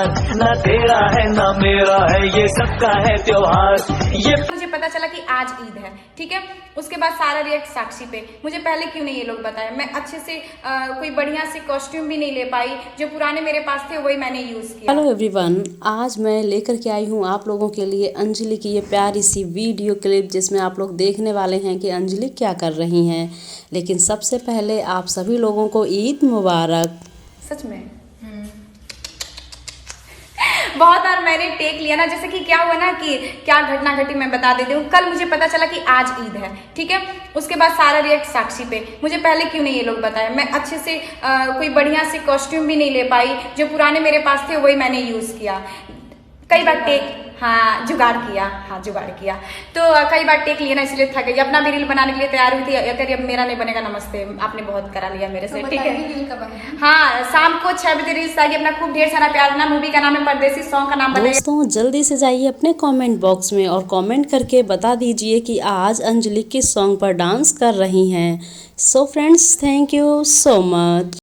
प्यार, ना तेरा है ना मेरा है, ये सबका है त्योहार। ये मुझे पता चला कि आज ईद है, ठीक है। उसके बाद सारा रिएक्ट साक्षी पे। मुझे पहले क्यों नहीं ये लोग बताया। मैं अच्छे से कोई बढ़िया से कॉस्ट्यूम भी नहीं ले पाई, जो पुराने मेरे पास थे वही मैंने यूज किया। हेलो एवरीवन, आज मैं लेकर के आई हूँ आप लोगों के लिए अंजलि की ये प्यारी सी वीडियो क्लिप, जिसमें आप लोग देखने वाले हैं कि अंजलि क्या कर रही हैं। लेकिन सबसे पहले आप सभी लोगों को ईद मुबारक। सच में बहुत बार मैंने टेक लिया ना, जैसे कि क्या हुआ ना कि क्या घटना घटी मैं बता देती हूँ। कल मुझे पता चला कि आज ईद है, ठीक है। उसके बाद सारा रिएक्ट साक्षी पे। मुझे पहले क्यों नहीं ये लोग बताया। मैं अच्छे से कोई बढ़िया से कॉस्ट्यूम भी नहीं ले पाई, जो पुराने मेरे पास थे वही मैंने यूज किया। कई बार टेक जुगाड़ किया तो कई बार टेक लिया ना, इसलिए थक गई। अपना भी रील बनाने के लिए तैयार हुई थी, अगर अब मेरा नहीं बनेगा नमस्ते, आपने बहुत करा लिया मेरे से, ठीक है। हाँ, शाम को 6 बजे रील्स आएगी। अपना खूब ढेर सारा प्यार देना। मूवी का नाम है परदेसी, सॉन्ग का नाम बताइए। दोस्तों जल्दी से जाइए अपने कमेंट बॉक्स में और कमेंट करके बता दीजिए कि आज अंजलि किस सॉन्ग पर डांस कर रही हैं। So friends, thank you so much.